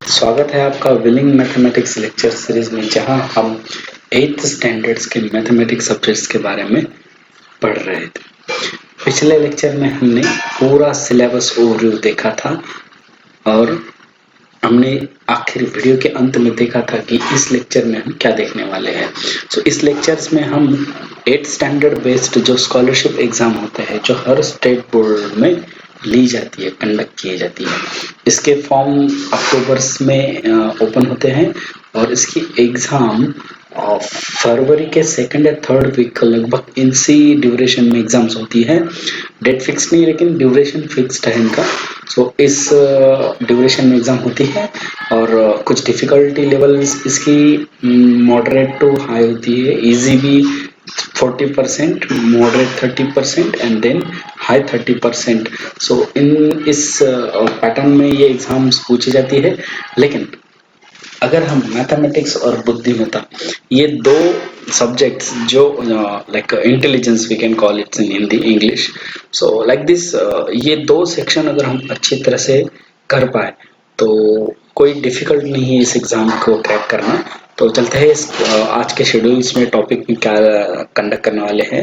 स्वागत है आपका विलिंग मैथमेटिक्स लेक्चर सीरीज में, जहां हम 8th स्टैंडर्ड्स के मैथमेटिक्स सब्जेक्ट्स के बारे में पढ़ रहे थे। पिछले लेक्चर में हमने पूरा सिलेबस ओवरव्यू देखा था और हमने आखिर वीडियो के अंत में देखा था कि इस लेक्चर में हम क्या देखने वाले हैं। इस लेक्चर्स में हम 8th स्टैंडर्ड बेस्ड जो स्कॉलरशिप एग्जाम होते हैं, जो हर स्टेट बोर्ड में ली जाती है, कंडक्ट की जाती है, इसके फॉर्म अक्टूबर में ओपन होते हैं और इसकी एग्जाम फरवरी के 2nd या 3rd वीक लगभग इसी ड्यूरेशन में एग्जाम्स होती है। डेट फिक्स नहीं, लेकिन ड्यूरेशन फिक्स्ड है इनका। इस ड्यूरेशन में एग्जाम होती है और कुछ डिफिकल्टी लेवल्स इसकी मॉडरेट टू हाई होती है। इजी भी 40%, मॉडरेट 30% एंड देन हाई 30%। इस पैटर्न में ये एग्जाम्स पूछी जाती है। लेकिन अगर हम मैथमेटिक्स और बुद्धिमत्ता, ये दो सब्जेक्ट्स जो like intelligence we can call it's in Hindi English, like this, ये दो सेक्शन अगर हम अच्छी तरह से कर पाए तो कोई डिफिकल्ट नहीं है इस एग्जाम को क्रैक करना। तो चलते हैं इस आज के शेड्यूल्स में टॉपिक में क्या कंडक्ट करने वाले हैं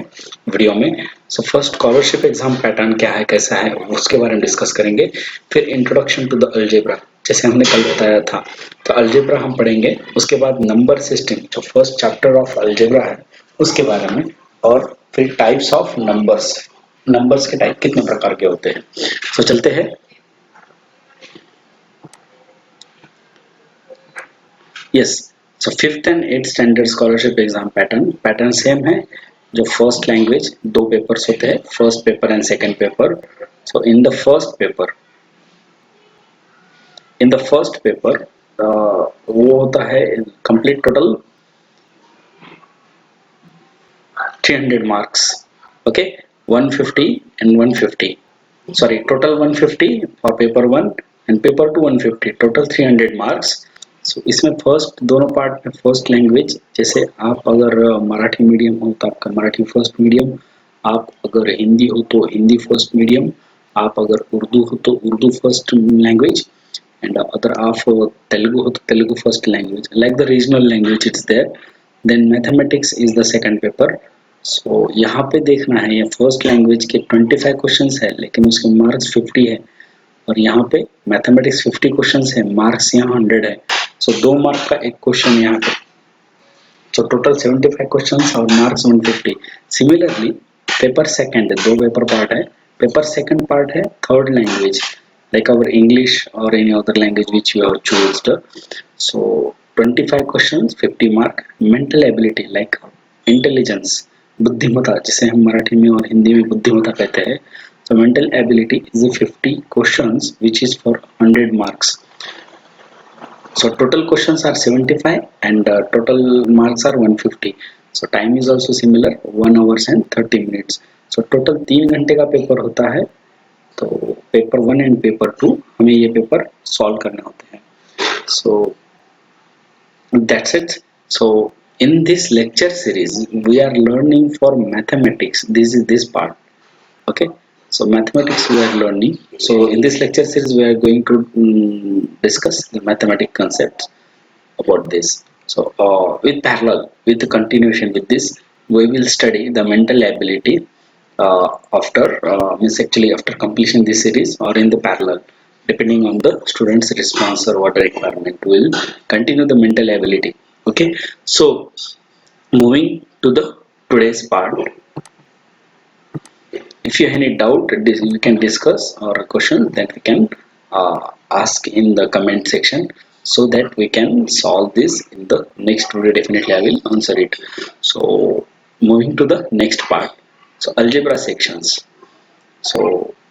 वीडियो में। फर्स्ट स्कॉलरशिप एग्जाम पैटर्न क्या है, कैसा है, उसके बारे में डिस्कस करेंगे। फिर इंट्रोडक्शन टू द अलजेब्रा, जैसे हमने कल बताया था, तो अलजेब्रा हम पढ़ेंगे। उसके बाद नंबर सिस्टम, जो फर्स्ट चैप्टर ऑफ अलजेब्रा है, उसके बारे में। और फिर टाइप्स ऑफ नंबर्स, नंबर्स के टाइप कितने प्रकार के होते हैं। चलते हैं। Yes, 5th and 8th standard scholarship exam pattern same है। जो फर्स्ट लैंग्वेज, दो पेपर्स होते हैं, first paper and second paper. In the first paper, वो होता है complete total 300 marks. Okay, 150 and 150. Sorry, total 150 for paper 1 and paper 2 150. Total 300 marks. इसमें first दोनों पार्ट में फर्स्ट लैंग्वेज, जैसे आप अगर मराठी मीडियम हो तो आपका मराठी फर्स्ट मीडियम, आप अगर हिंदी हो तो हिंदी फर्स्ट मीडियम, आप अगर उर्दू हो तो उर्दू फर्स्ट लैंग्वेज, एंड अगर आप तेलुगु हो तो Telugu first language, like the regional language it's there. Then mathematics is the second paper. यहाँ पे देखना है, ये फर्स्ट लैंग्वेज के 25 क्वेश्चंस है, लेकिन उसके मार्क्स 50 है। और यहाँ पे मैथमेटिक्स 50 क्वेश्चंस है, मार्क्स यहाँ 100 है। 2 मार्क का एक क्वेश्चन यहाँ पे, टोटल 75 क्वेश्चंस और मार्क्स 150। सिमिलरली पेपर सेकंड, दो पेपर पार्ट है। पेपर सेकंड पार्ट है third language, like our English or any other language which you have chosen. 25 questions, 50 mark. Mental ability like intelligence, बुद्धिमत्ता, जिसे हम मराठी में और हिंदी में बुद्धिमत्ता कहते हैं। Mental ability is a 50 questions which is for 100 marks. Total questions are 75 and total marks are 150. Time is also similar, 1 hours and 30 minutes. Total 3 घंटे का पेपर होता है। तो पेपर 1 एंड पेपर 2 हमें ये पेपर सॉल्व करने होते हैं। That's it. In this lecture series we are learning for mathematics. This is this part. Okay. Mathematics we are learning. In this lecture series we are going to discuss the mathematics concepts about this. With parallel, with the continuation with this, we will study the mental ability after completion this series or in the parallel, depending on the student's response or what requirement, will continue the mental ability. Okay, moving to the today's part. If you have any doubt, you can discuss or question that we can ask in the comment section, so that we can solve this in the next video. Definitely I will answer it. Moving to the next part, algebra sections.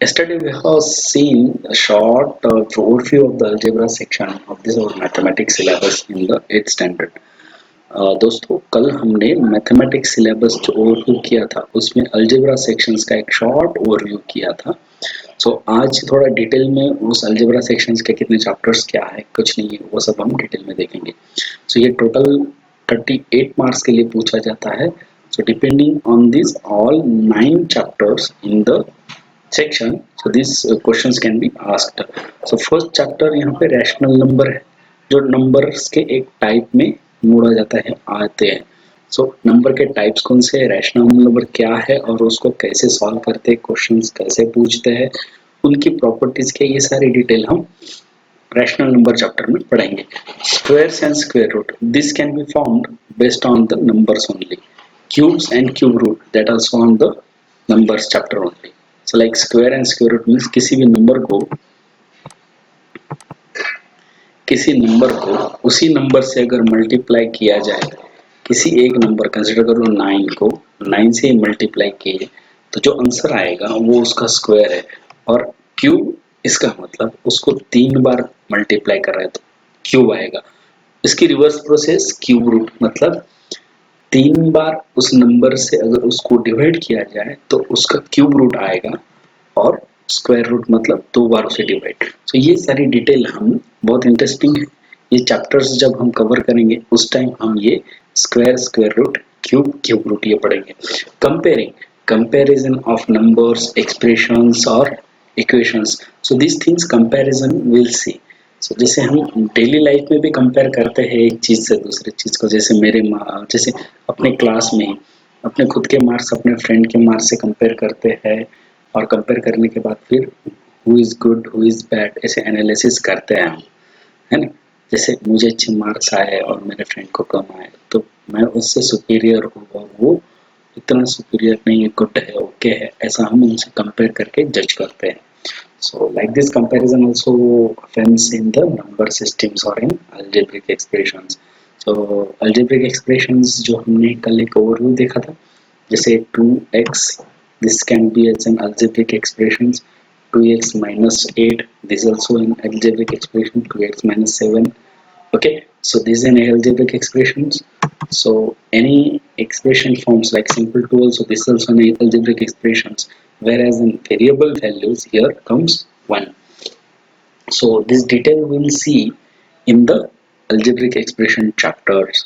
Yesterday we have seen a short overview of the algebra section of this our mathematics syllabus in the 8th standard. दोस्तों, कल हमने mathematics syllabus जो overview किया था, उसमें algebra sections का एक short overview किया था। आज थोड़ा डिटेल में उस अलजेब्रा सेक्शंस के कितने चैप्टर्स क्या है, कुछ नहीं है, वो सब हम डिटेल में देखेंगे। ये टोटल 38 मार्क्स के लिए पूछा जाता है। Depending on this all 9 chapters in the section, these questions can be asked. First chapter यहाँ पे रैशनल नंबर है, जो नंबर्स के एक टाइप में मोड़ा जाता है आते हैं। सो नंबर के टाइप्स कौन से, रैशनल नंबर क्या है और उसको कैसे सॉल्व करते हैं, क्वेश्चंस कैसे पूछते हैं, उनकी प्रॉपर्टीज के ये सारी डिटेल हम रैशनल नंबर चैप्टर में पढ़ेंगे। Squares and square root, this can be formed based on the numbers only. Cubes and cube root, that also on the numbers chapter only. So like square and square root means किसी number को उसी number से अगर multiply किया जाए, किसी एक number consider करो 9 को, 9 से मल्टीप्लाई किए तो जो आंसर आएगा वो उसका स्क्वायर है। और क्यूब, इसका मतलब उसको 3 बार मल्टीप्लाई कर रहा है तो क्यूब आएगा। इसकी रिवर्स प्रोसेस क्यूब रूट, मतलब 3 बार उस नंबर से अगर उसको डिवाइड किया जाए तो उसका क्यूब रूट आएगा, और स्क्वायर रूट मतलब 2 बार उसे डिवाइड। तो ये सारी डिटेल हम, बहुत इंटरेस्टिंग है ये चैप्टर्स, जब हम कवर करेंगे उस टाइम हम ये square, square root, cube, cube root ये पढ़ेंगे। Comparing, comparison of numbers, expressions और equations, so this things comparison will see. So जैसे हम डेली लाइफ में भी कंपेयर करते हैं एक चीज से दूसरी चीज को, जैसे जैसे अपने क्लास में अपने खुद के मार्क्स अपने फ्रेंड के मार्क्स से कंपेयर करते हैं, और कंपेयर करने के बाद फिर who is good who is bad ऐसे एनालिसिस करते हैं हम, है ना। जैसे मुझे अच्छे मार्क्स आए और मेरे फ्रेंड को कम आए तो मैं उससे सुपीरियर हूँ और वो इतना सुपीरियर नहीं है, गुड है, ओके है, ऐसा हम उनसे कंपेयर करके जज करते हैं। So like this comparison also happens in the number systems or in algebraic expressions. So algebraic expressions जो हमने कल एक ओवरव्यू देखा था, जैसे 2x, this can be as an algebraic expressions, 2x minus 8, this is also an algebraic expression, 2x minus 7. Okay, so these are algebraic expressions. So any expression forms like simple 2 also, this is also an algebraic expressions, whereas in variable values here comes 1. So this detail we'll see in the algebraic expression chapters.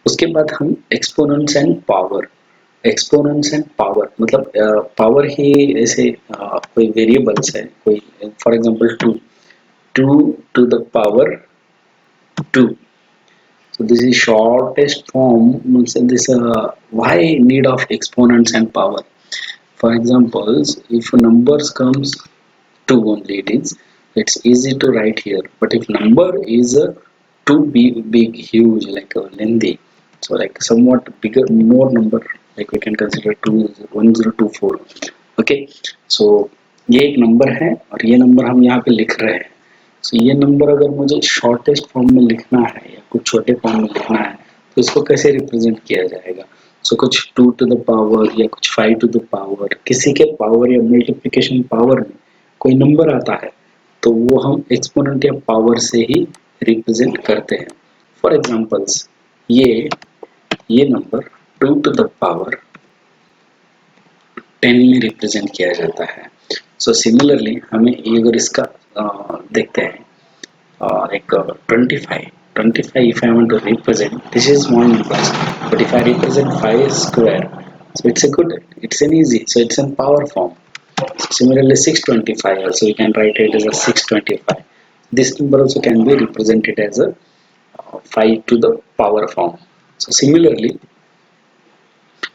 उसके बाद हम exponents and power, exponents and power मतलब power ही ऐसे कोई variables है, कोई for example 2, 2 to the power 2. So this is shortest form, means this why need of exponents and power. For examples, if numbers comes 2 only, it's easy to write here, but if number is too big, huge, like lengthy, so like somewhat bigger, more number, like we can consider 1024. Okay, so ये एक number है और ये number हम यहाँ पे लिख रहे हैं। सो ये नंबर अगर मुझे शॉर्टेस्ट फॉर्म में लिखना है या कुछ छोटे फॉर्म में लिखना है तो इसको कैसे रिप्रेजेंट किया जाएगा। सो कुछ 2 to the पावर या कुछ 5 to the पावर, किसी के पावर या मल्टीप्लिकेशन पावर में कोई नंबर आता है तो वो हम एक्सपोनेंट या पावर से ही रिप्रेजेंट करते हैं। फॉर एग्जांपल्स, ये नंबर 2 to the पावर 10 में रिप्रेजेंट किया जाता है। सो सिमिलरली हमें अगर इसका देखते हैं like 25 if I want to represent, this is small numbers, but if I represent 5 square, so it's an easy, so it's in power form. Similarly 625 also you can write it as a 625. This number also can be represented as a 5 to the power form. So similarly,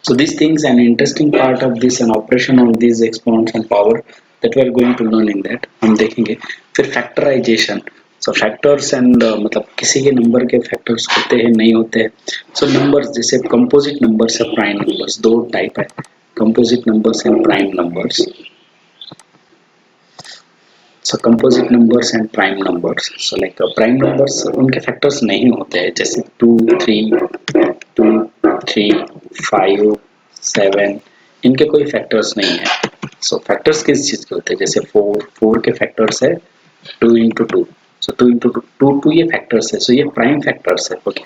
so these things, an interesting part of this, an operation on these exponents and power that we are going to learn in that हम देखेंगे। फिर factorisation, so factors and मतलब किसी के number के factors होते हैं नहीं होते हैं। सो नंबर्स जैसे कंपोजिट नंबर्स है, प्राइम नंबर्स, दो टाइप है, composite numbers and prime numbers. So composite numbers and prime numbers, so like prime numbers उनके फैक्टर्स नहीं होते हैं, जैसे 2 3 5 7, इनके कोई फैक्टर्स नहीं है। सो फैक्टर्स किस चीज के होते हैं, जैसे 4 के फैक्टर्स है 2 into 2, सो 2 into 2 ये फैक्टर्स है, सो ये प्राइम फैक्टर्स है। ओके,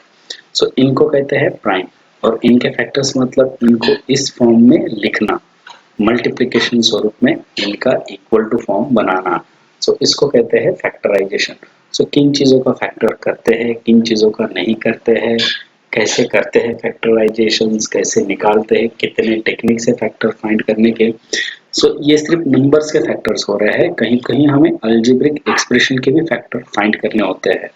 सो इनको कहते हैं प्राइम, और इनके फैक्टर्स मतलब इनको इस फॉर्म में लिखना, मल्टीप्लिकेशन स्वरूप में इनका इक्वल टू फॉर्म बनाना, सो इसको कहते हैं फैक्टराइजेशन। सो किन चीज़ों का फैक्टर करते हैं, किन चीज़ों का नहीं करते हैं, कैसे करते हैं फैक्टराइजेशंस, कैसे निकालते हैं, कितने टेक्निक से फैक्टर फाइंड करने के। सो ये सिर्फ नंबर्स के फैक्टर्स हो रहे हैं, कहीं कहीं हमें अलजेब्रिक एक्सप्रेशन के भी फैक्टर फाइंड करने होते हैं।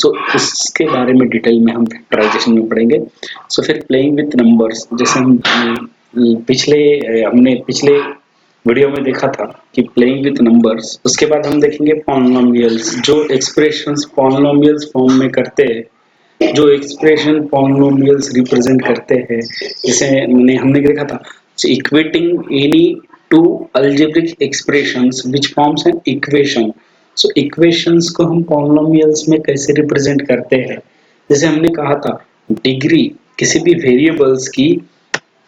सो उसके बारे में डिटेल में हम फैक्टराइजेशन में पढ़ेंगे। सो फिर प्लेइंग विथ नंबर्स, जैसे हमने पिछले वीडियो में देखा था कि प्लेइंग विथ नंबर्स, उसके बाद हम देखेंगे पॉलिनोमियल्स, जो एक्सप्रेशंस पॉलिनोमियल्स फॉर्म में करते हैं, जो एक्सप्रेशन पॉलिनोमियल्स रिप्रेजेंट करते हैं, जैसे हमने देखा था equating any two algebraic expressions which forms an equation. So equations को हम पॉलिनोमियल्स में कैसे रिप्रेजेंट करते हैं, जैसे हमने कहा था डिग्री किसी भी वेरिएबल्स की,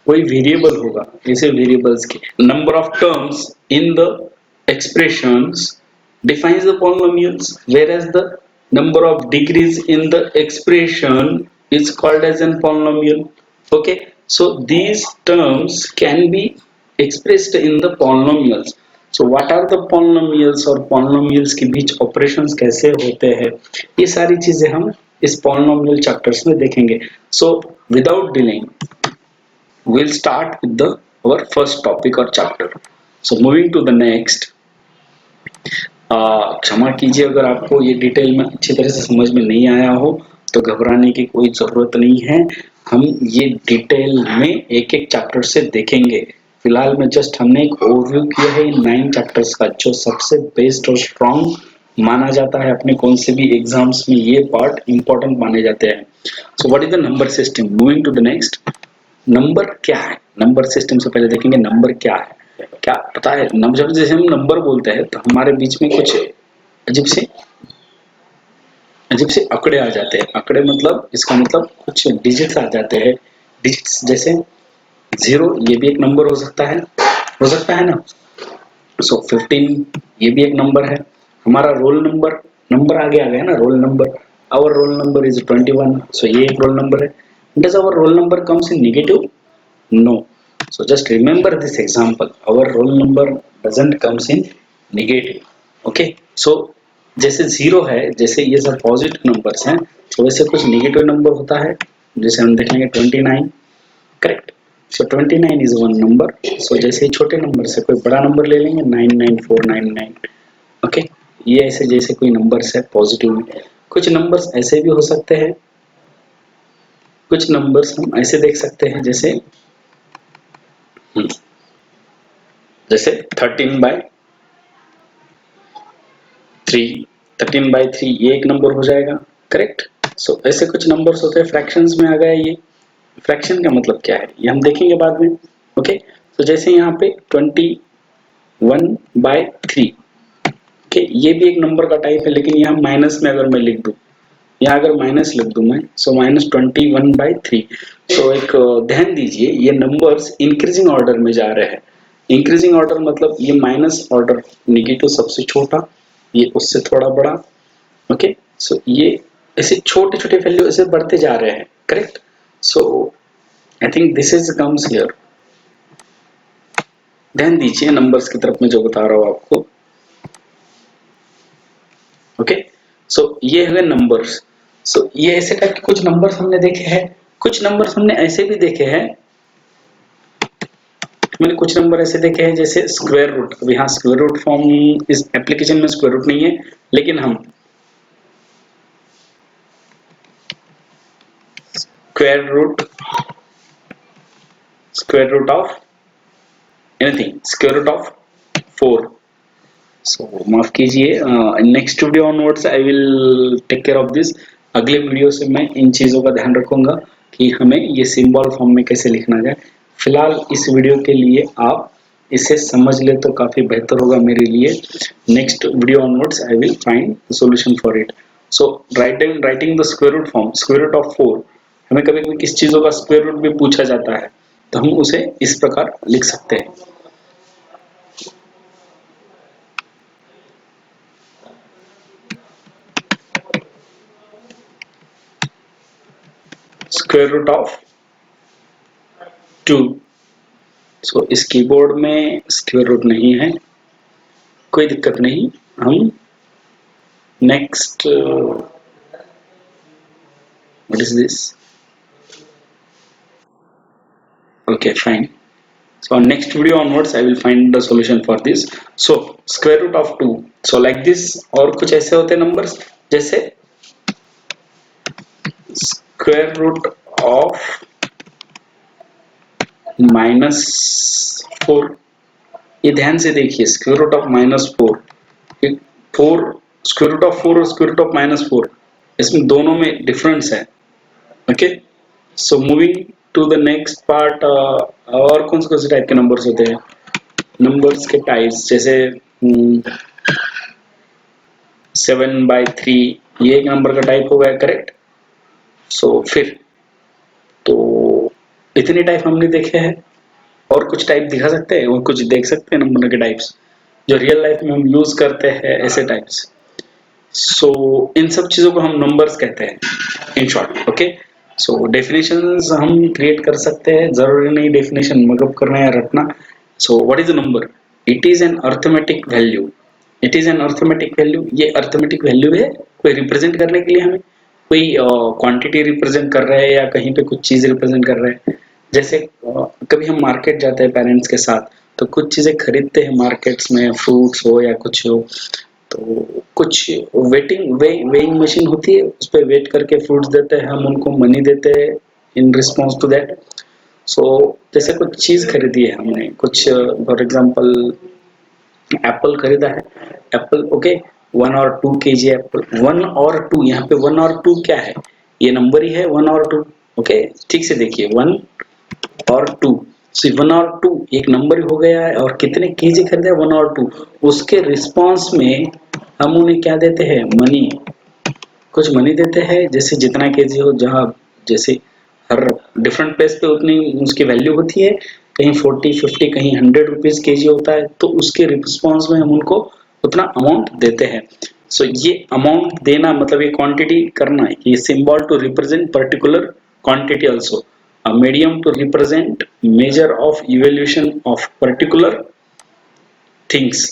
कोई वेरिएबल होगा, जैसे वेरिएबल्स के number of terms in the expressions defines the polynomials, whereas the number of degrees in the expression is called as an polynomial. Okay, so these terms can be expressed in the polynomials. So what are the polynomials और polynomials के बीच operations कैसे होते हैं, ये सारी चीजें हम इस polynomial chapters में देखेंगे. So without delaying we'll start with the our first topic or chapter. So moving to the next, क्षमा कीजिए अगर आपको ये डिटेल में अच्छी तरह से समझ में नहीं आया हो, तो घबराने की कोई ज़रूरत नहीं है। हम ये डिटेल में एक एक चैप्टर से देखेंगे। फिलहाल में जस्ट हमने एक ओवरव्यू किया है इन 9 चैप्टर्स का, जो सबसे बेस्ट और स्ट्रॉन्ग माना जाता है अपने कौन से भी एग्जाम्स में, ये पार्ट इंपॉर्टेंट माने जाते हैं। So what is the number system? Moving to the next, number क्या है? नंबर सिस्टम से पहले देखेंगे नंबर क्या है। क्या पता है, जब जैसे हम नंबर बोलते हैं तो हमारे बीच में कुछ अजीब से आंकड़े आ जाते हैं। आंकड़े मतलब, इसका मतलब कुछ डिजिट्स आ जाते हैं। डिजिट्स जैसे 0, ये भी एक नंबर हो सकता है ना। सो 15 ये भी एक नंबर है। हमारा रोल नंबर आगे आ गया ना, roll number. Our roll number is 21, so ये एक रोल नंबर है। Does our roll number comes in negative? No. So just remember this example. Our roll number doesn't comes in negative. Okay. So जैसे 0 है, जैसे ये सब positive numbers हैं, तो वैसे कुछ नेगेटिव नंबर होता है, जैसे हम देखेंगे 29, correct. So 29 is one number. So जैसे छोटे नंबर से कोई बड़ा नंबर ले लेंगे 99499। ओके, ये ऐसे जैसे कोई नंबर्स है पॉजिटिव में। कुछ नंबर्स ऐसे भी हो सकते हैं, कुछ नंबर्स हम ऐसे देख सकते हैं, जैसे 13/3 ये एक नंबर हो जाएगा, करेक्ट। सो ऐसे कुछ नंबर्स होते हैं, फ्रैक्शंस में आ गया। ये फ्रैक्शन का मतलब क्या है ये हम देखेंगे बाद में। ओके, तो जैसे यहाँ पे 21/3, ओके, ये भी एक नंबर का टाइप है, लेकिन यहाँ माइनस में अगर मैं लिख दूं, यहाँ अगर माइनस लिख दूं मैं, सो -21/3। तो एक ध्यान दीजिए, ये नंबर्स इंक्रीजिंग ऑर्डर में जा रहे हैं। इंक्रीजिंग ऑर्डर मतलब ये माइनस ऑर्डर, नेगेटिव सबसे छोटा, ये उससे थोड़ा बड़ा। ओके, सो ये ऐसे छोटे छोटे वैल्यू ऐसे बढ़ते जा रहे हैं, correct. So I think this is comes here. ध्यान दीजिए नंबर्स की तरफ मैं जो बता रहा हूँ आपको। ओके, सो ये है नंबर्स। सो ये ऐसे टाइप के कुछ नंबर्स हमने देखे हैं, कुछ नंबर्स हमने ऐसे भी देखे हैं। मैंने कुछ नंबर ऐसे देखे हैं जैसे स्क्वायर रूट। अभी हाँ, स्क्वायर रूट फॉर्म इस एप्लीकेशन में स्क्वायर रूट नहीं है, लेकिन हम square root of anything, square root of 4। So माफ कीजिए, next video onwards I will take care of this. अगले वीडियो से मैं इन चीज़ों का ध्यान रखूंगा कि हमें ये सिंबल फॉर्म में कैसे लिखना जाए। फिलहाल इस वीडियो के लिए आप इसे समझ ले तो काफ़ी बेहतर होगा मेरे लिए। Next video onwards I will find the solution for it. So writing the square root form, square root of 4, हमें कभी कभी किस चीज़ों का स्क्वायर रूट भी पूछा जाता है, तो हम उसे इस प्रकार लिख सकते हैं। Square root of 2। सो इस कीबोर्ड में स्क्वायर रूट नहीं है, कोई दिक्कत नहीं। हम next, what is this? Okay fine. So on next video onwards I will find the solution for this. So square root of 2, so like this। और कुछ ऐसे होते हैं नंबर्स, जैसे स्क्वायर रूट ऑफ -4। ये ध्यान से देखिए, square root of -4, 4, square root of 4 और स्क्वायर रूट ऑफ -4, इसमें दोनों में डिफरेंस है। Okay, so moving to the next part. और कौन से टाइप के नंबर्स होते हैं? नंबर्स के टाइप्स जैसे 7/3, ये एक नंबर का टाइप हो गया, करेक्ट। सो फिर तो इतने टाइप हमने देखे हैं, और कुछ टाइप दिखा सकते हैं, और कुछ देख सकते हैं नंबर के टाइप्स जो रियल लाइफ में हम यूज करते हैं, ऐसे टाइप्स। सो इन सब चीजों को हम नंबर्स कहते हैं in short. Okay, so definitions हम क्रिएट कर सकते हैं, जरूरी नहीं डेफिनेशन मगअप करना या रटना। So what is a number? It is an arithmetic value. It is an arithmetic value, ये अर्थमेटिक वैल्यू है कोई रिप्रेजेंट करने के लिए, हमें कोई क्वांटिटी रिप्रेजेंट कर रहा है या कहीं पे कुछ चीज रिप्रेजेंट कर रहा है। जैसे कभी हम मार्केट जाते हैं पेरेंट्स के साथ, तो कुछ चीजें खरीदते हैं मार्केट्स में, फ्रूट्स हो या कुछ हो, तो कुछ वेइंग मशीन होती है, उस पर वेट करके फ्रूट्स देते हैं, हम उनको मनी देते हैं इन रिस्पॉन्स टू दैट। सो जैसे कुछ चीज खरीदी है हमने, कुछ फॉर एग्जांपल एप्पल खरीदा है, एप्पल, ओके, 1 और 2 kg एप्पल, 1 और 2, यहाँ पे 1 और 2 क्या है? ये नंबर ही है 1 और 2। ओके, ठीक से देखिए, 1 और 2, सो 1 और 2 एक नंबर हो गया है, और कितने केजी खरीदे? 1 और 2। उसके रिस्पॉन्स में हम उन्हें क्या देते हैं? मनी, कुछ मनी देते हैं, जैसे जितना केजी हो, जहाँ जैसे हर डिफरेंट प्लेस पे उतनी उसकी वैल्यू होती है, कहीं 40, 50, कहीं 100 रुपीज केजी होता है, तो उसके रिस्पॉन्स में हम उनको उतना अमाउंट देते हैं। सो ये अमाउंट देना मतलब ये क्वांटिटी करना है, ये symbol to represent particular quantity also, a medium to represent measure of evaluation of particular things।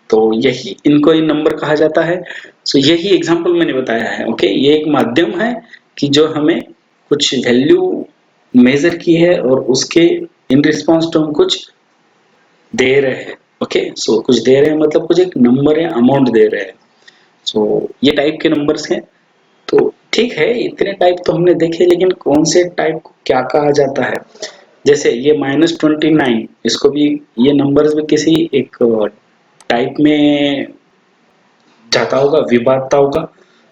तो यही इनको ही नंबर कहा जाता है। सो यही एग्जांपल मैंने बताया है। ओके, ये एक माध्यम है कि जो हमें कुछ वैल्यू मेजर की है, और उसके इन रिस्पॉन्स टू हम कुछ दे रहे हैं। ओके, सो कुछ दे रहे हैं मतलब कुछ एक नंबर या अमाउंट दे रहे हैं। सो ये टाइप के नंबर्स हैं। तो ठीक है, इतने टाइप तो हमने देखे, लेकिन कौन से टाइप को क्या कहा जाता है? जैसे ये -29, इसको भी, ये नंबर्स भी किसी एक टाइप में जाता होगा, विभागता होगा।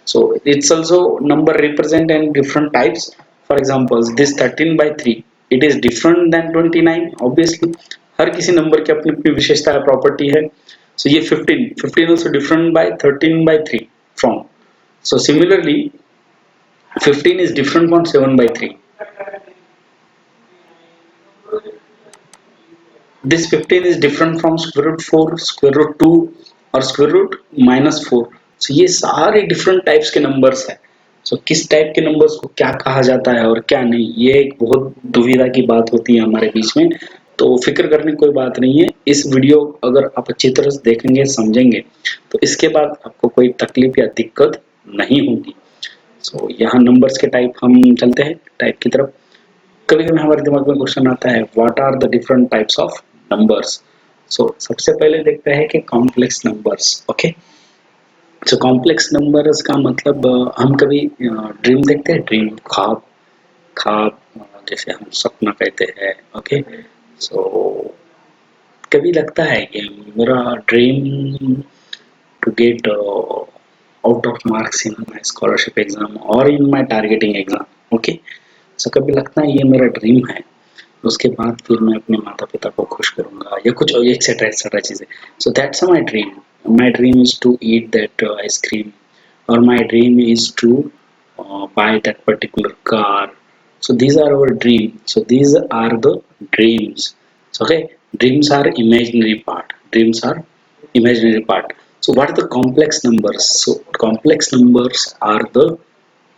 So it's also number represent in different types. For example this 13/3, it is different than 29, obviously. हर किसी नंबर की अपनी अपनी विशेषता है, प्रॉपर्टी है। सो ये 15 also different by 13/3 from, so similarly 15 is different from 7/3. This 15 is different from square root 4, square root 2 और square root -4। so ये सारे different types के numbers हैं। so किस टाइप के numbers को क्या कहा जाता है और क्या नहीं, ये एक बहुत दुविधा की बात होती है हमारे बीच में। तो फिक्र करने की कोई बात नहीं है, इस वीडियो अगर आप अच्छी तरह से देखेंगे, समझेंगे, तो इसके बाद आपको कोई तकलीफ या दिक्कत नहीं होगी। सो यहाँ नंबर्स के टाइप हम चलते हैं टाइप की तरफ। कभी कभी हमारे दिमाग में क्वेश्चन आता है, what are the different types of numbers? So सबसे पहले देखते हैं कि complex numbers. Okay, so complex numbers का मतलब हम कभी ड्रीम देखते हैं, ड्रीम, ख्वाब, ख्वाब, जैसे हम सपना कहते हैं। ओके, सो कभी लगता है कि मेरा dream to get out of marks in my scholarship exam और in my targeting exam. Okay, so कभी लगता है ये मेरा ड्रीम है, उसके बाद फिर मैं अपने माता पिता को खुश करूंगा, या कुछ एक्सेट्रा एक्सेट्रा चीजें। So that's my dream. My dream is to eat that ice cream, और my dream is to buy that particular car। so these are our dream, so these are the dreams। so okay, dreams are imaginary part, dreams are imaginary part। so what are the complex numbers? So complex numbers are the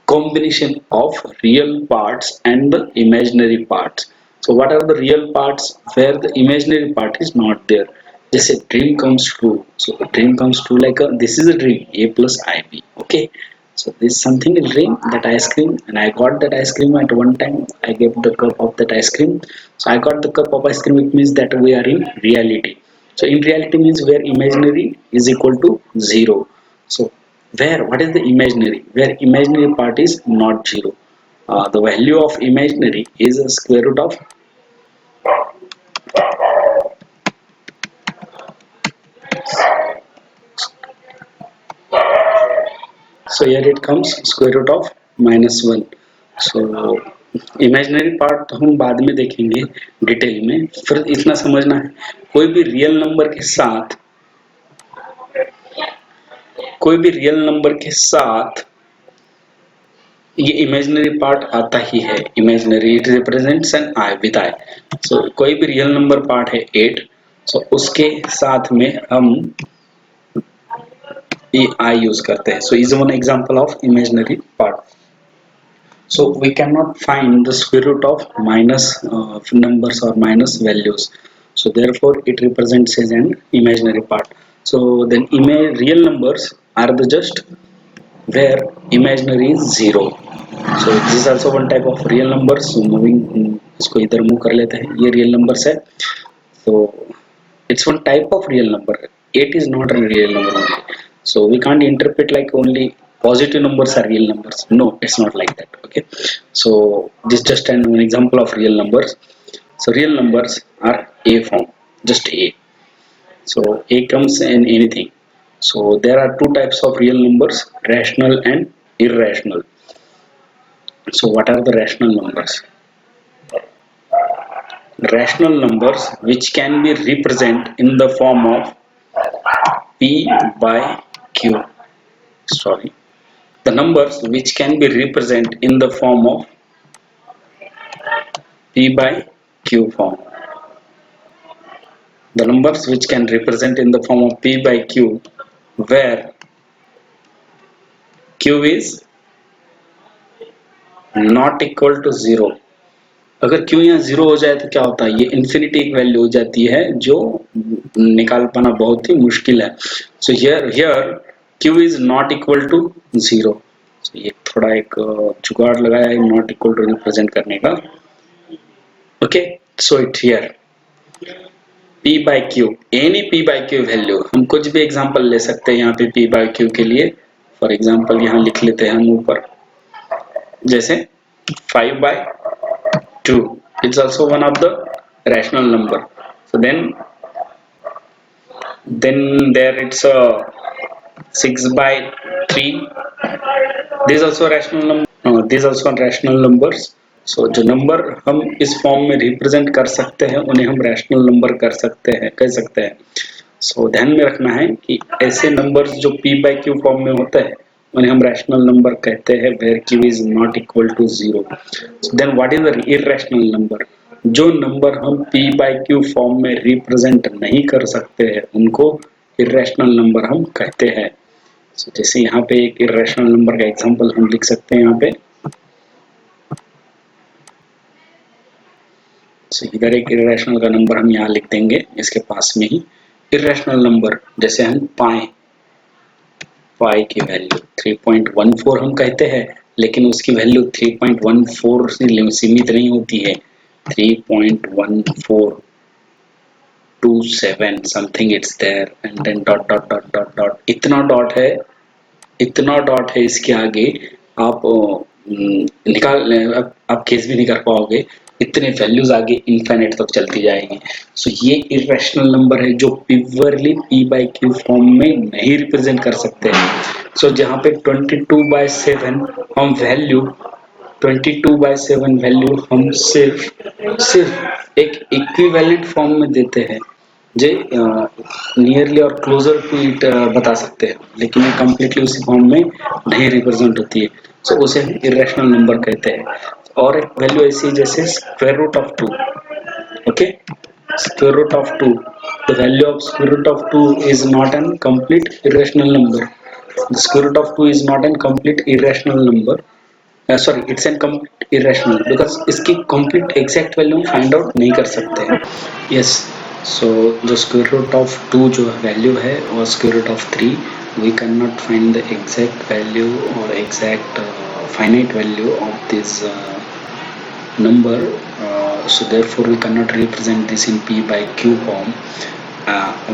combination of real parts and the imaginary parts। so what are the real parts where the imaginary part is not there? जैसे dream comes true, so a dream comes true like this is a dream, a plus ib। okay, so this is something a dream, that ice cream, and I got that ice cream at one time, I gave the cup of that ice cream, so I got the cup of ice cream, it means that we are in reality। so in reality means where imaginary is equal to 0। so where, what is the imaginary? Where imaginary part is not 0। The value of imaginary is a square root of, so here it comes square root of -1. So imaginary part हम बाद में देखेंगे detail में, फिर इतना समझना है कोई भी रियल नंबर के साथ, कोई भी रियल नंबर के साथ ये इमेजिनरी पार्ट आता ही है। Imaginary it represents an i with i. So कोई भी रियल नंबर पार्ट है 8, सो उसके साथ में हम ये आई यूज करते हैं। So is one example of imaginary part. So we cannot find the square root of minus numbers or minus values. So therefore it represents as an imaginary part. So then real numbers are the just where imaginary is 0. So this is also one type of real numbers. So moving इसको इधर move कर लेते हैं, ये real numbers है। So it's one type of real number. 8 is not a real number only. So we can't interpret like only positive numbers are real numbers. No, it's not like that. Okay. So this is just an example of real numbers. So real numbers are A form, just A. So A comes in anything. So there are two types of real numbers, rational and irrational. So what are the rational numbers? Rational numbers which can be represented in the form of P by Q. Sorry. The numbers which can be represented in the form of P by Q form. The numbers which can represent in the form of P by Q, where Q is not equal to 0. अगर Q यहाँ 0 हो जाए तो क्या होता है, ये infinity एक वैल्यू हो जाती है जो निकाल पाना बहुत ही मुश्किल है। So here Q is not equal to 0। ये थोड़ा एक जुगाड़ लगाया है नॉट इक्वल टू रिप्रेजेंट करने का। Okay, so it here P by Q, any P by Q value, हम कुछ भी एग्जांपल ले सकते हैं यहाँ पे P by Q के लिए। फॉर एग्जांपल यहाँ लिख लेते हैं हम ऊपर, जैसे 5 by 2, it's also one of the rational number. So then there it's a 6 by 3, this also rational number, these also rational numbers. So जो नंबर हम इस फॉर्म में रिप्रेजेंट कर सकते हैं उन्हें हम रैशनल नंबर कर सकते हैं, कह सकते हैं। सो ध्यान में रखना है कि ऐसे नंबर्स जो P by Q फॉर्म में होते हैं उन्हें हम रैशनल नंबर कहते हैं where Q is not equal to 0. So then what is the irrational number? जो नंबर हम P by Q फॉर्म में रिप्रेजेंट नहीं कर सकते हैं उनको irrational नंबर हम कहते हैं। So जैसे यहाँ पे एक irrational नंबर का एग्जांपल हम लिख सकते हैं यहाँ पे। So इधर एक irrational का नंबर हम यहाँ लिख देंगे इसके पास में ही। irrational नंबर जैसे हम पाई की वैल्यू 3.14 हम कहते हैं, लेकिन उसकी वैल्यू 3.14 से सीमित नहीं होती है। 3.1427 something it's there and then dot dot dot dot dot, इतना डॉट है इसके आगे आप निकाल आप केस भी नहीं कर पाओगे, इतने वैल्यूज आगे इनफाइनाइट तक चलती जाएगी। सो ये इरेशनल नंबर है जो purely P by Q form में नहीं रिप्रेजेंट कर सकते हैं। सो जहाँ पे 22/7 हम वैल्यू 22/7 वैल्यू हम सिर्फ एक इक्विवेलेंट फॉर्म में देते हैं, जे नियरली और क्लोजर टू इट बता सकते हैं, लेकिन ये कम्प्लीटली उसी फॉर्म में नहीं रिप्रेजेंट होती है। सो उसे हम इरेशनल नंबर कहते हैं। और एक वैल्यू ऐसी जैसे square root of 2। Okay, square root of 2, the value of square root of 2 is not an complete irrational number. The square root of 2 is not an complete irrational number. Sorry, it's an complete irrational because इसकी complete exact value हम find out नहीं कर सकते हैं। Yes, so the square root of 2 जो value है और square root of 3, we cannot find the exact value or exact finite value of this number. So therefore we cannot represent this in P by Q form,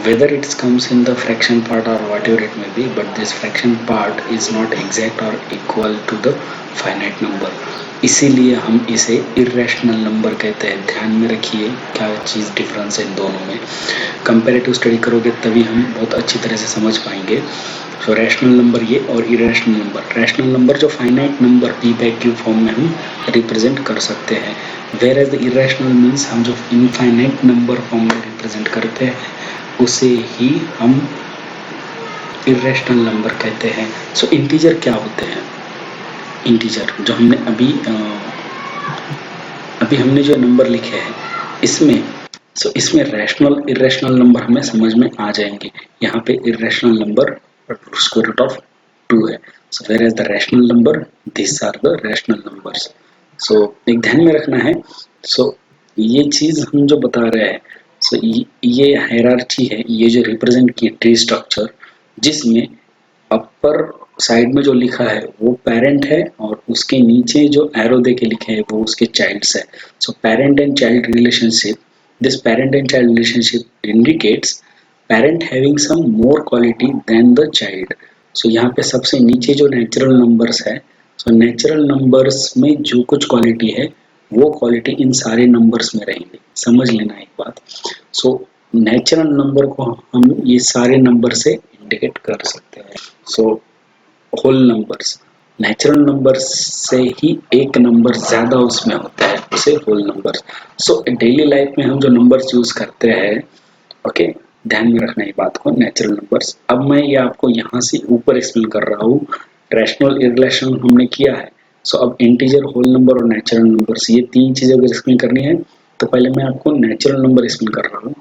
whether it comes in the fraction part or whatever it may be, but this fraction part is not exact or equal to the finite number. इसीलिए हम इसे irrational number कहते हैं। ध्यान में रखिए क्या चीज़ difference है इन दोनों में। कंपैरेटिव स्टडी करोगे तभी हम बहुत अच्छी तरह से समझ पाएंगे। सो रैशनल नंबर ये और इरेशनल नंबर। रैशनल नंबर जो finite number P by Q form में हम रिप्रेजेंट कर सकते हैं, whereas the irrational means हम जो इनफाइनाइट नंबर फॉर्म में रिप्रेजेंट करते हैं उसे ही हम इरेशनल नंबर कहते हैं। सो इंटीजर क्या होते हैं? इंटीजर जो हमने अभी हमने जो नंबर लिखे हैं इसमें इसमें रैशनल इरेशनल नंबर हमें समझ में आ जाएंगे। यहाँ पे irrational number square root of 2 है। So whereas the rational number this are the rational numbers. So एक ध्यान में रखना है। ये चीज हम जो बता रहे हैं, ये हायरार्ची है, ये जो रिप्रेजेंट किए ट्री स्ट्रक्चर, जिसमें अपर साइड में जो लिखा है वो पेरेंट है और उसके नीचे जो एरो दे के लिखे हैं वो उसके चाइल्ड्स है। So parent and child relationship, this parent and child relationship indicates parent having some more quality than the child. So यहाँ पे सबसे नीचे जो नेचुरल नंबर्स है, नेचुरल नंबर्स में जो कुछ क्वालिटी है वो क्वालिटी इन सारे नंबर्स में रहेंगे। समझ लेना एक बात। नेचुरल नंबर को हम ये सारे नंबर से इंडिकेट कर सकते हैं। होल नंबर्स, नेचुरल नंबर्स से ही एक नंबर ज्यादा उसमें होता है, उसे होल नंबर्स। डेली लाइफ में हम जो नंबर्स यूज करते हैं, ओके, ध्यान में रखना ये बात को, नेचुरल नंबर्स। अब मैं ये आपको यहाँ से ऊपर एक्सप्लेन कर रहा हूँ। रैशनल इररेशनल हमने किया है। अब इंटीजर, होल नंबर और नेचुरल नंबर्स, ये तीन चीजें अगर एक्सप्लेन करनी है तो पहले मैं आपको नेचुरल नंबर एक्सप्लेन कर रहा हूँ।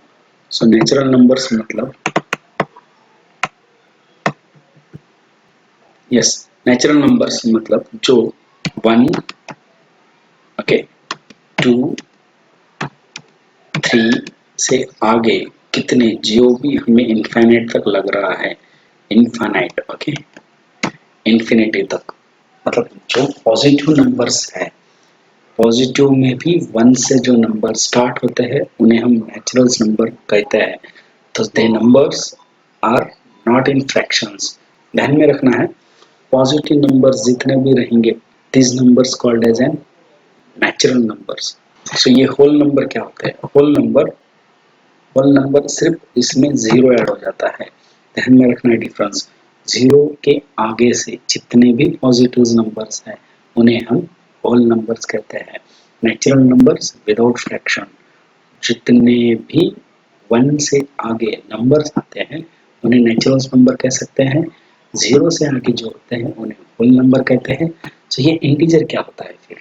नेचुरल नंबर्स मतलब नेचुरल नंबर्स मतलब जो 1, ओके, 2, 3 से आगे कितने जो भी हमें इनफाइनाइट तक लग रहा है, इनफाइनाइट, ओके, इन्फिनिटी तक, मतलब जो पॉजिटिव नंबर्स है, पॉजिटिव में भी 1 से जो नंबर स्टार्ट होते हैं उन्हें हम नेचुरल नंबर कहते हैं। तो they numbers are not in fractions. ध्यान में रखना है, पॉजिटिव नंबर्स जितने भी रहेंगे, this numbers called as an natural numbers. ये होल नंबर क्या होते हैं? होल नंबर सिर्फ इसमें जीरो ऐड हो जाता है। ध्यान में रखना है डिफरेंस। जीरो के आगे से जितने भी पॉजिटिव नंबर्स हैं उन्हें हम होल नंबर्स कहते हैं। नेचुरल नंबर्स विदाउट फ्रैक्शन, जितने भी 1 से आगे नंबर्स आते हैं उन्हें नेचुरल नंबर कह सकते हैं। जीरो से आगे जो होते हैं उन्हें होल नंबर कहते हैं। ये इंटीजर क्या होता है? फिर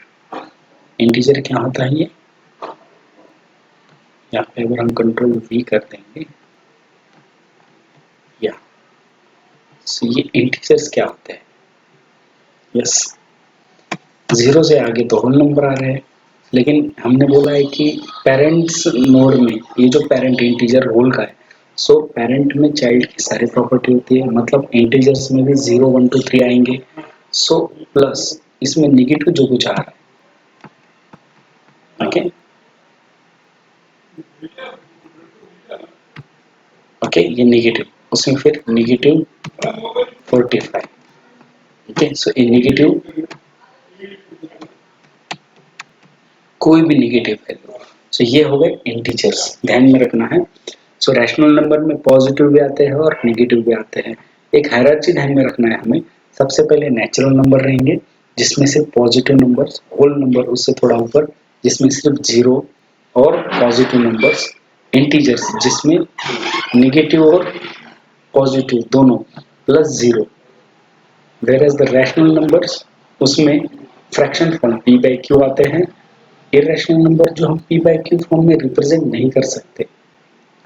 इंटीजर क्या होता है? ये यहाँ पे अगर हम कंट्रोल V कर देंगे, या ये इंटीजर्स क्या होते हैं? जीरो से आगे तो होल नंबर आ रहे हैं, लेकिन हमने बोला है कि पेरेंट्स मोड में ये जो पेरेंट इंटीजर होल का है, पेरेंट में चाइल्ड की सारी प्रॉपर्टी होती है, मतलब इंटीजर्स में भी 0, 1, 2, 3 आएंगे। प्लस इसमें निगेटिव जो कुछ आ रहा है, ओके, ये निगेटिव, उसमें फिर निगेटिव 45, ओके। ये निगेटिव, कोई भी निगेटिव वैल्यू, ये हो गए इंटीजर्स। ध्यान में रखना है। रैशनल नंबर में पॉजिटिव भी आते हैं और नेगेटिव भी आते हैं। एक हायरार्ची ध्यान में रखना है हमें। सबसे पहले नेचुरल नंबर रहेंगे जिसमें से पॉजिटिव नंबर्स, होल नंबर उससे थोड़ा ऊपर जिसमें सिर्फ जीरो, और पॉजिटिव नंबर्स इंटीजर्स जिसमें नेगेटिव और पॉजिटिव दोनों plus zero. Whereas the rational numbers, उसमें fraction form p by q आते हैं। इरेशनल नंबर जो हम p by q फॉर्म में रिप्रेजेंट नहीं कर सकते,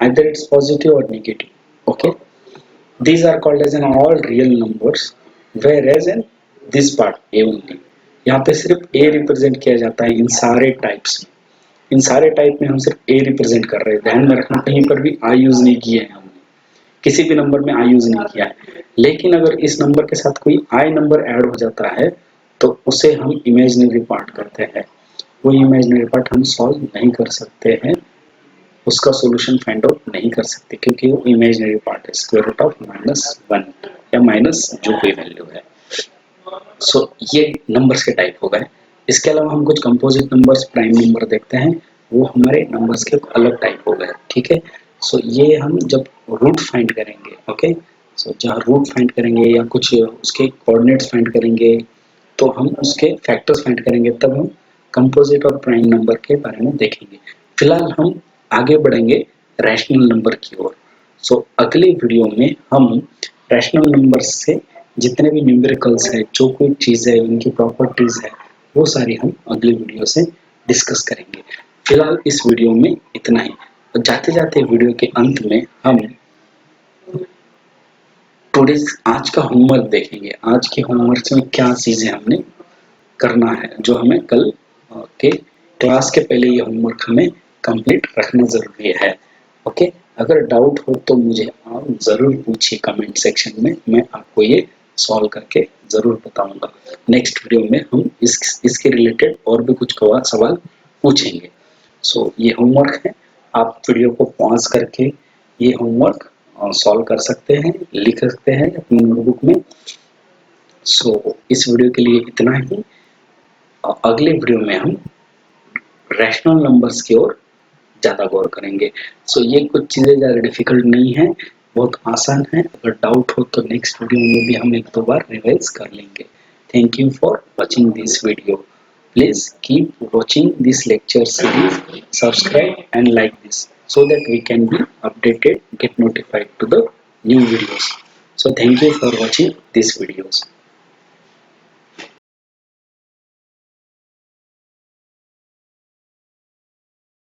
either it's positive or negative, okay, these are called as an all real numbers, whereas in this part a only, यहाँ पे सिर्फ a रिप्रेजेंट किया जाता है इन सारे टाइप्स में। इन सारे टाइप में हम सिर्फ a रिप्रेजेंट कर रहे हैं। ध्यान में रखना, कहीं पर भी i यूज नहीं किए हैं हमने, किसी भी नंबर में i यूज नहीं किया है। लेकिन अगर इस नंबर के साथ कोई i नंबर ऐड हो जाता है तो उसे हम इमेजिनरी पार्ट करते हैं। वो इमेजिनरी पार्ट हम सॉल्व नहीं कर सकते हैं, उसका सॉल्यूशन फाइंड आउट नहीं कर सकते, क्योंकि वो इमेजिनरी पार्ट है, स्क्वायर रूट ऑफ -1 या माइनस जो कोई वैल्यू है। ये नंबर्स के टाइप हो गए। इसके अलावा हम कुछ कंपोजिट नंबर्स, प्राइम नंबर देखते हैं, वो हमारे नंबर्स के अलग टाइप हो गए, ठीक है। सो ये हम जब रूट फाइंड करेंगे, ओके, सो जहाँ रूट फाइंड करेंगे या कुछ उसके कोऑर्डिनेट्स फाइंड करेंगे, तो हम उसके फैक्टर्स फाइंड करेंगे, तब हम कंपोजिट और प्राइम नंबर के बारे में देखेंगे। फिलहाल हम आगे बढ़ेंगे रैशनल नंबर की ओर। सो अगले वीडियो में हम रैशनल नंबर्स से जितने भी न्यूमेरिकल्स है, जो कोई चीज़ है, उनकी प्रॉपर्टीज है, वो सारी हम अगले वीडियो से डिस्कस करेंगे। फिलहाल इस वीडियो में इतना ही। जाते जाते वीडियो के अंत में हम टुडे आज का होमवर्क देखेंगे। आज के होमवर्क में क्या चीज़ें हमने करना है, जो हमें कल के क्लास के पहले ये होमवर्क हमें कंप्लीट रखना ज़रूरी है, ओके। अगर डाउट हो तो मुझे आप ज़रूर पूछिए कमेंट सेक्शन में, मैं आपको ये सॉल्व करके ज़रूर बताऊंगा। नेक्स्ट वीडियो में हम इसके रिलेटेड और भी कुछ सवाल पूछेंगे। सो ये होमवर्क है, आप वीडियो को पॉज करके ये होमवर्क सॉल्व कर सकते हैं, लिख सकते हैं अपनी नोटबुक में। सो इस वीडियो के लिए इतना ही। अगले वीडियो में हम रैशनल नंबर्स की ओर ज़्यादा गौर करेंगे। सो ये कुछ चीज़ें ज़्यादा डिफिकल्ट नहीं है, बहुत आसान है। अगर डाउट हो तो नेक्स्ट वीडियो में भी हम एक दो बार रिवाइज कर लेंगे। Thank you for watching this video. Please keep watching this lecture series, subscribe and like this so that we can be updated, get notified to the new videos. So thank you for watching these videos.